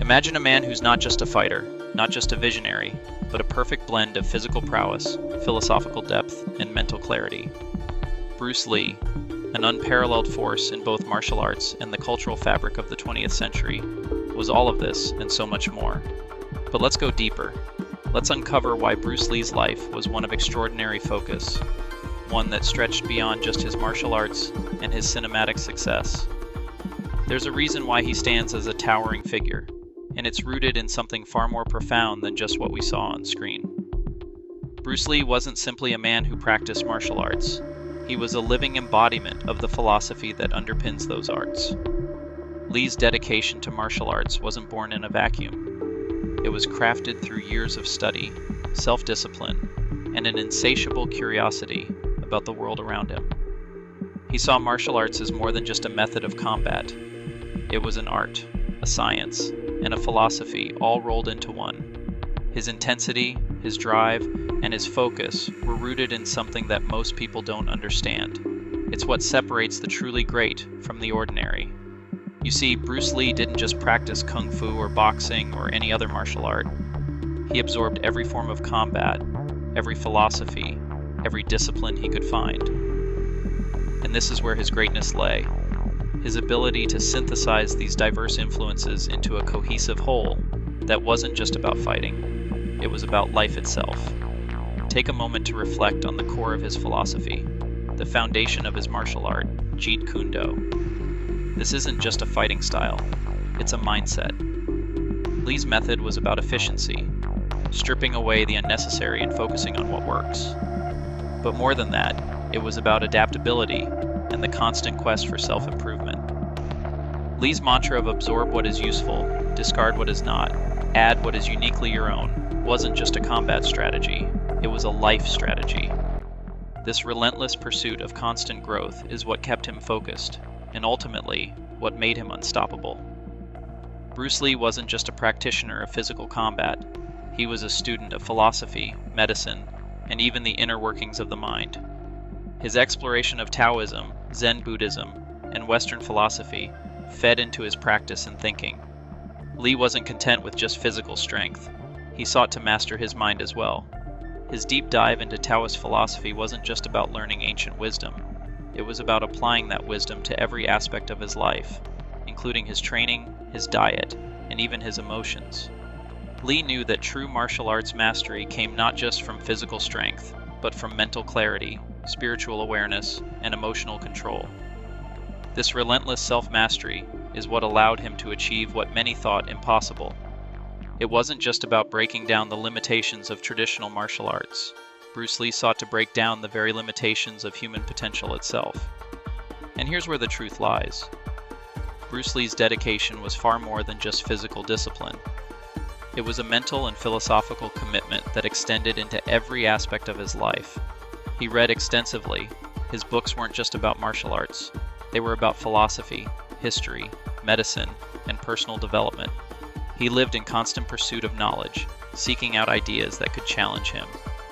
Imagine a man who's not just a fighter, not just a visionary, but a perfect blend of physical prowess, philosophical depth, and mental clarity. Bruce Lee, an unparalleled force in both martial arts and the cultural fabric of the 20th century, was all of this and so much more. But let's go deeper. Let's uncover why Bruce Lee's life was one of extraordinary focus, one that stretched beyond just his martial arts and his cinematic success. There's a reason why he stands as a towering figure, and it's rooted in something far more profound than just what we saw on screen. Bruce Lee wasn't simply a man who practiced martial arts. He was a living embodiment of the philosophy that underpins those arts. Lee's dedication to martial arts wasn't born in a vacuum. It was crafted through years of study, self-discipline, and an insatiable curiosity about the world around him. He saw martial arts as more than just a method of combat. It was an art, a science, and a philosophy all rolled into one. His intensity, his drive, and his focus were rooted in something that most people don't understand. It's what separates the truly great from the ordinary. You see, Bruce Lee didn't just practice kung fu or boxing or any other martial art. He absorbed every form of combat, every philosophy, every discipline he could find. And this is where his greatness lay. His ability to synthesize these diverse influences into a cohesive whole that wasn't just about fighting, it was about life itself. Take a moment to reflect on the core of his philosophy, the foundation of his martial art, Jeet Kune Do. This isn't just a fighting style, it's a mindset. Lee's method was about efficiency, stripping away the unnecessary and focusing on what works. But more than that, it was about adaptability and the constant quest for self-improvement. Lee's mantra of absorb what is useful, discard what is not, add what is uniquely your own, wasn't just a combat strategy, it was a life strategy. This relentless pursuit of constant growth is what kept him focused, and ultimately, what made him unstoppable. Bruce Lee wasn't just a practitioner of physical combat, he was a student of philosophy, medicine, and even the inner workings of the mind. His exploration of Taoism, Zen Buddhism, and Western philosophy fed into his practice and thinking. Lee wasn't content with just physical strength. He sought to master his mind as well. His deep dive into Taoist philosophy wasn't just about learning ancient wisdom. It was about applying that wisdom to every aspect of his life, including his training, his diet, and even his emotions. Lee knew that true martial arts mastery came not just from physical strength, but from mental clarity, spiritual awareness, and emotional control. This relentless self-mastery is what allowed him to achieve what many thought impossible. It wasn't just about breaking down the limitations of traditional martial arts. Bruce Lee sought to break down the very limitations of human potential itself. And here's where the truth lies. Bruce Lee's dedication was far more than just physical discipline. It was a mental and philosophical commitment that extended into every aspect of his life. He read extensively. His books weren't just about martial arts. They were about philosophy, history, medicine, and personal development. He lived in constant pursuit of knowledge, seeking out ideas that could challenge him,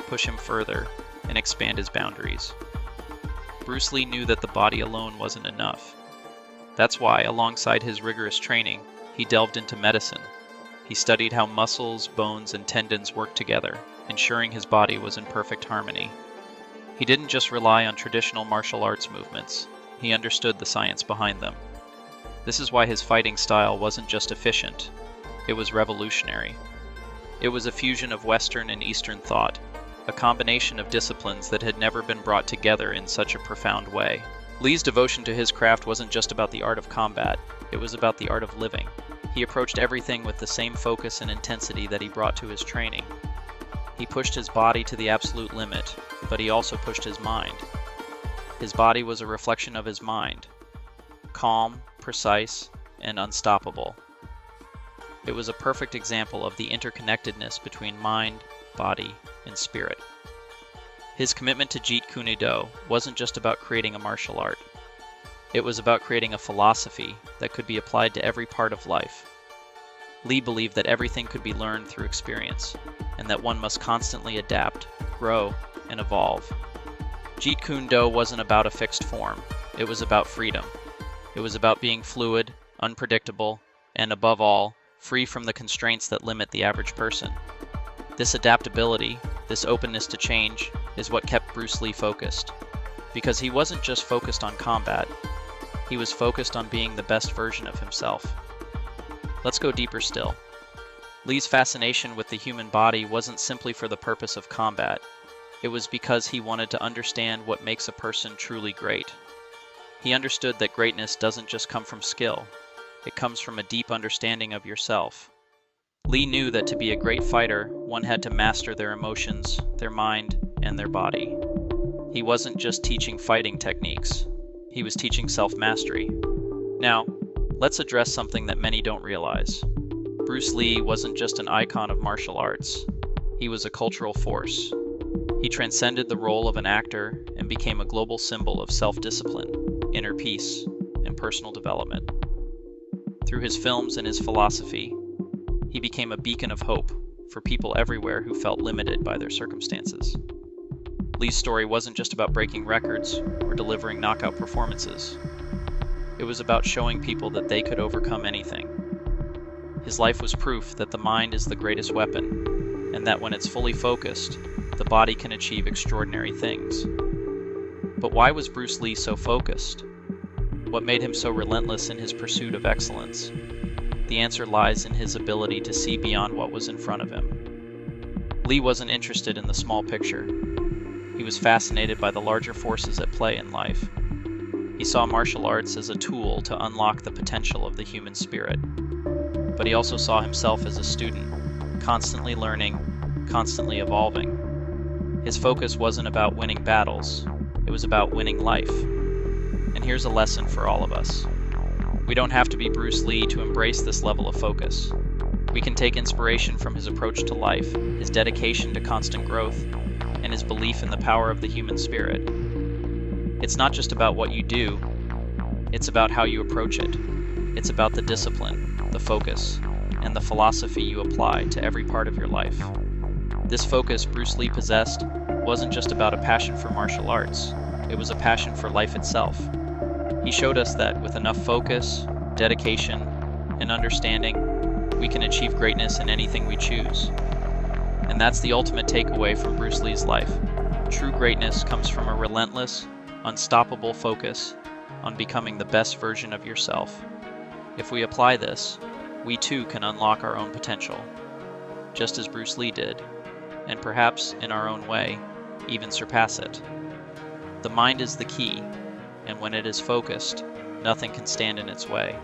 push him further, and expand his boundaries. Bruce Lee knew that the body alone wasn't enough. That's why, alongside his rigorous training, he delved into medicine. He studied how muscles, bones, and tendons worked together, ensuring his body was in perfect harmony. He didn't just rely on traditional martial arts movements, he understood the science behind them. This is why his fighting style wasn't just efficient, it was revolutionary. It was a fusion of Western and Eastern thought, a combination of disciplines that had never been brought together in such a profound way. Lee's devotion to his craft wasn't just about the art of combat, it was about the art of living. He approached everything with the same focus and intensity that he brought to his training. He pushed his body to the absolute limit, but he also pushed his mind. His body was a reflection of his mind, calm, precise, and unstoppable. It was a perfect example of the interconnectedness between mind, body, and spirit. His commitment to Jeet Kune Do wasn't just about creating a martial art. It was about creating a philosophy that could be applied to every part of life. Lee believed that everything could be learned through experience, and that one must constantly adapt, grow, and evolve. Jeet Kune Do wasn't about a fixed form, it was about freedom. It was about being fluid, unpredictable, and above all, free from the constraints that limit the average person. This adaptability, this openness to change, is what kept Bruce Lee focused. Because he wasn't just focused on combat, he was focused on being the best version of himself. Let's go deeper still. Lee's fascination with the human body wasn't simply for the purpose of combat. It was because he wanted to understand what makes a person truly great. He understood that greatness doesn't just come from skill, it comes from a deep understanding of yourself. Lee knew that to be a great fighter, one had to master their emotions, their mind, and their body. He wasn't just teaching fighting techniques, he was teaching self-mastery. Now, let's address something that many don't realize. Bruce Lee wasn't just an icon of martial arts, he was a cultural force. He transcended the role of an actor and became a global symbol of self-discipline, inner peace, and personal development. Through his films and his philosophy, he became a beacon of hope for people everywhere who felt limited by their circumstances. Lee's story wasn't just about breaking records or delivering knockout performances. It was about showing people that they could overcome anything. His life was proof that the mind is the greatest weapon, and that when it's fully focused, the body can achieve extraordinary things. But why was Bruce Lee so focused? What made him so relentless in his pursuit of excellence? The answer lies in his ability to see beyond what was in front of him. Lee wasn't interested in the small picture. He was fascinated by the larger forces at play in life. He saw martial arts as a tool to unlock the potential of the human spirit. But he also saw himself as a student, constantly learning, constantly evolving. His focus wasn't about winning battles, it was about winning life. And here's a lesson for all of us. We don't have to be Bruce Lee to embrace this level of focus. We can take inspiration from his approach to life, his dedication to constant growth, and his belief in the power of the human spirit. It's not just about what you do, it's about how you approach it. It's about the discipline, the focus, and the philosophy you apply to every part of your life. This focus Bruce Lee possessed wasn't just about a passion for martial arts, it was a passion for life itself. He showed us that with enough focus, dedication, and understanding, we can achieve greatness in anything we choose. And that's the ultimate takeaway from Bruce Lee's life. True greatness comes from a relentless, unstoppable focus on becoming the best version of yourself. If we apply this, we too can unlock our own potential, just as Bruce Lee did, and perhaps, in our own way, even surpass it. The mind is the key, and when it is focused, nothing can stand in its way.